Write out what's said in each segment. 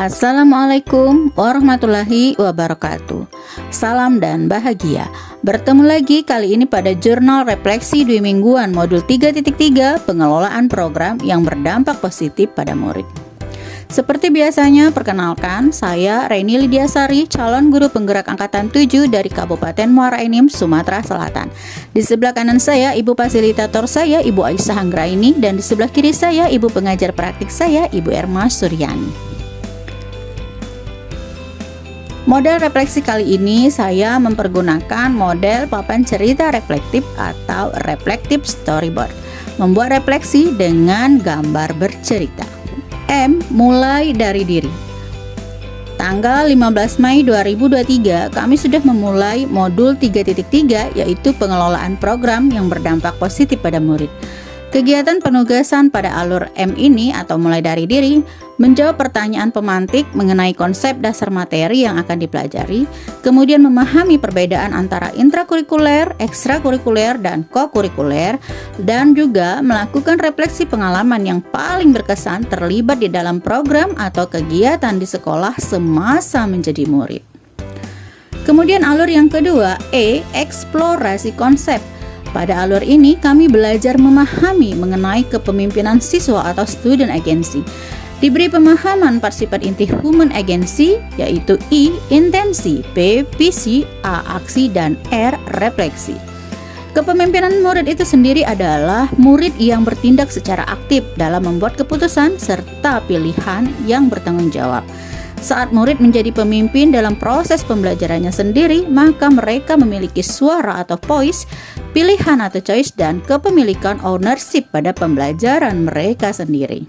Assalamualaikum warahmatullahi wabarakatuh. Salam dan bahagia. Bertemu lagi kali ini pada Jurnal Refleksi Dwi Mingguan Modul 3.3 Pengelolaan Program yang Berdampak Positif pada Murid. Seperti biasanya, perkenalkan, saya Reni Lidiasari, calon guru penggerak Angkatan 7 dari Kabupaten Muara Enim, Sumatera Selatan. Di sebelah kanan saya, Ibu Fasilitator saya, Ibu Aisyah Anggraini, dan di sebelah kiri saya, Ibu Pengajar Praktik saya, Ibu Erma Suryani. Model refleksi kali ini saya mempergunakan model papan cerita reflektif atau reflective storyboard. Membuat refleksi dengan gambar bercerita. M. Mulai dari diri. Tanggal 15 Mei 2023 kami sudah memulai modul 3.3 yaitu pengelolaan program yang berdampak positif pada murid. Kegiatan penugasan pada alur M ini atau mulai dari diri menjawab pertanyaan pemantik mengenai konsep dasar materi yang akan dipelajari, kemudian memahami perbedaan antara intrakurikuler, ekstrakurikuler, dan kokurikuler, dan juga melakukan refleksi pengalaman yang paling berkesan terlibat di dalam program atau kegiatan di sekolah semasa menjadi murid. Kemudian alur yang kedua, E, eksplorasi konsep. Pada alur ini kami belajar memahami mengenai kepemimpinan siswa atau student agency. Diberi pemahaman sifat inti human agency yaitu I, intensi, P, visi, A, aksi, dan R, refleksi. Kepemimpinan murid itu sendiri adalah murid yang bertindak secara aktif dalam membuat keputusan serta pilihan yang bertanggung jawab. Saat murid menjadi pemimpin dalam proses pembelajarannya sendiri, maka mereka memiliki suara atau voice, pilihan atau choice, dan kepemilikan ownership pada pembelajaran mereka sendiri.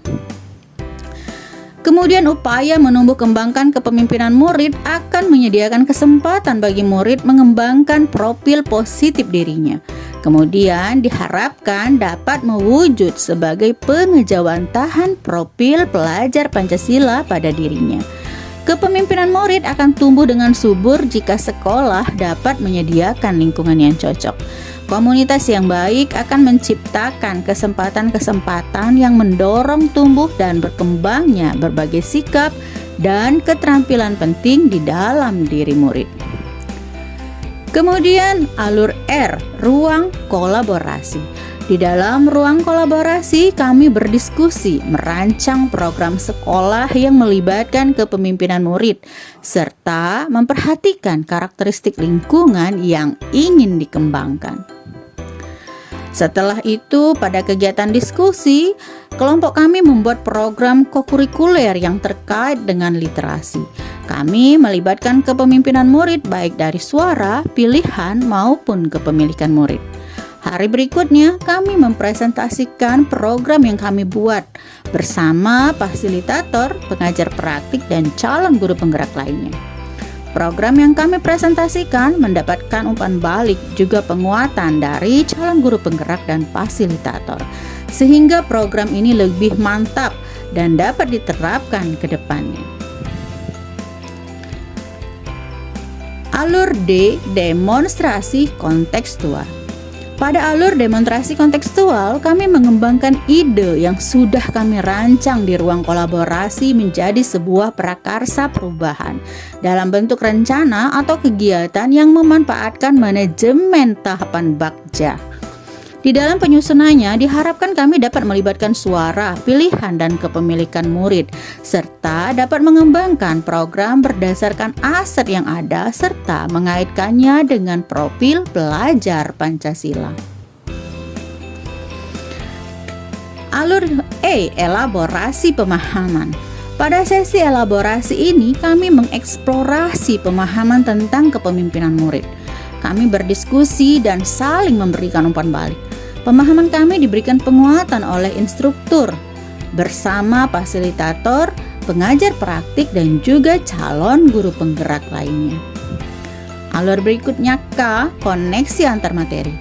Kemudian upaya menumbuh kembangkan kepemimpinan murid akan menyediakan kesempatan bagi murid mengembangkan profil positif dirinya. Kemudian diharapkan dapat mewujud sebagai pengejawantahan profil pelajar Pancasila pada dirinya. Kepemimpinan murid akan tumbuh dengan subur jika sekolah dapat menyediakan lingkungan yang cocok. Komunitas yang baik akan menciptakan kesempatan-kesempatan yang mendorong tumbuh dan berkembangnya berbagai sikap dan keterampilan penting di dalam diri murid. Kemudian alur R, ruang kolaborasi. Di dalam ruang kolaborasi, kami berdiskusi merancang program sekolah yang melibatkan kepemimpinan murid, serta memperhatikan karakteristik lingkungan yang ingin dikembangkan. Setelah itu, pada kegiatan diskusi, kelompok kami membuat program kokurikuler yang terkait dengan literasi. Kami melibatkan kepemimpinan murid baik dari suara, pilihan, maupun kepemilikan murid. Hari berikutnya, kami mempresentasikan program yang kami buat bersama fasilitator, pengajar praktik, dan calon guru penggerak lainnya. Program yang kami presentasikan mendapatkan umpan balik juga penguatan dari calon guru penggerak dan fasilitator, sehingga program ini lebih mantap dan dapat diterapkan ke depannya. Alur D, demonstrasi kontekstual. Pada alur demonstrasi kontekstual, kami mengembangkan ide yang sudah kami rancang di ruang kolaborasi menjadi sebuah prakarsa perubahan dalam bentuk rencana atau kegiatan yang memanfaatkan manajemen tahapan Bagja. Di dalam penyusunannya, diharapkan kami dapat melibatkan suara, pilihan, dan kepemilikan murid, serta dapat mengembangkan program berdasarkan aset yang ada, serta mengaitkannya dengan profil pelajar Pancasila. Alur E, elaborasi pemahaman. Pada sesi elaborasi ini, kami mengeksplorasi pemahaman tentang kepemimpinan murid. Kami berdiskusi dan saling memberikan umpan balik. Pemahaman kami diberikan penguatan oleh instruktur bersama fasilitator, pengajar praktik, dan juga calon guru penggerak lainnya. Alur berikutnya K, koneksi antar materi.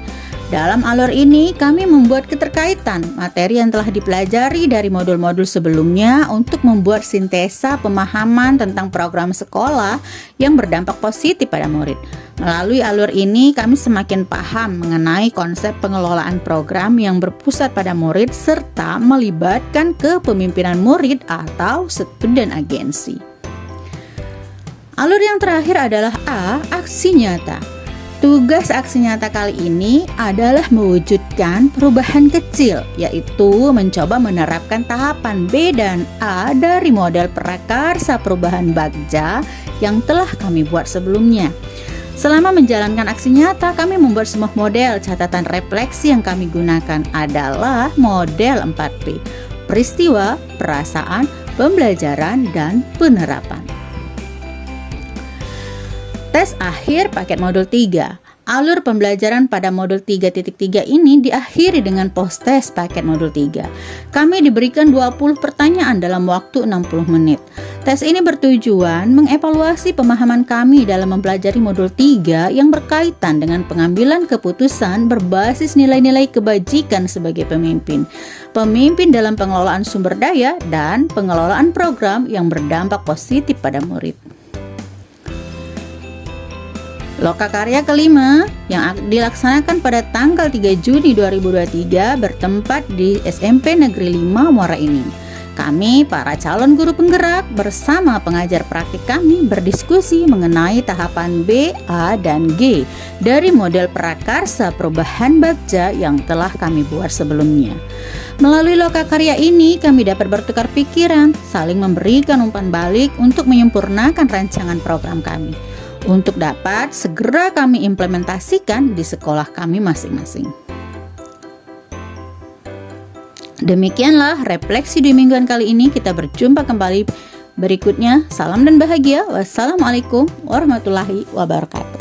Dalam alur ini, kami membuat keterkaitan materi yang telah dipelajari dari modul-modul sebelumnya untuk membuat sintesa pemahaman tentang program sekolah yang berdampak positif pada murid. Melalui alur ini, kami semakin paham mengenai konsep pengelolaan program yang berpusat pada murid serta melibatkan kepemimpinan murid atau student agency. Alur yang terakhir adalah A. Aksi nyata. Tugas aksi nyata kali ini adalah mewujudkan perubahan kecil, yaitu mencoba menerapkan tahapan B dan A dari model prakarsa perubahan Bagja yang telah kami buat sebelumnya. Selama menjalankan aksi nyata, kami membuat sebuah model catatan refleksi yang kami gunakan adalah model 4P: peristiwa, perasaan, pembelajaran, dan penerapan. Tes akhir paket modul 3. Alur pembelajaran pada modul 3.3 ini diakhiri dengan post-tes paket modul 3. Kami diberikan 20 pertanyaan dalam waktu 60 menit. Tes ini bertujuan mengevaluasi pemahaman kami dalam mempelajari modul 3 yang berkaitan dengan pengambilan keputusan berbasis nilai-nilai kebajikan sebagai pemimpin, pemimpin dalam pengelolaan sumber daya, dan pengelolaan program yang berdampak positif pada murid. Lokakarya kelima yang dilaksanakan pada tanggal 3 Juni 2023 bertempat di SMP Negeri 5 Muara Enim. Kami, para calon guru penggerak, bersama pengajar praktik kami berdiskusi mengenai tahapan B, A, dan G dari model prakarsa perubahan Bagja yang telah kami buat sebelumnya. Melalui lokakarya ini, kami dapat bertukar pikiran, saling memberikan umpan balik untuk menyempurnakan rancangan program kami, untuk dapat segera kami implementasikan di sekolah kami masing-masing. Demikianlah refleksi di mingguan kali ini. Kita berjumpa kembali berikutnya. Salam dan bahagia. Wassalamualaikum warahmatullahi wabarakatuh.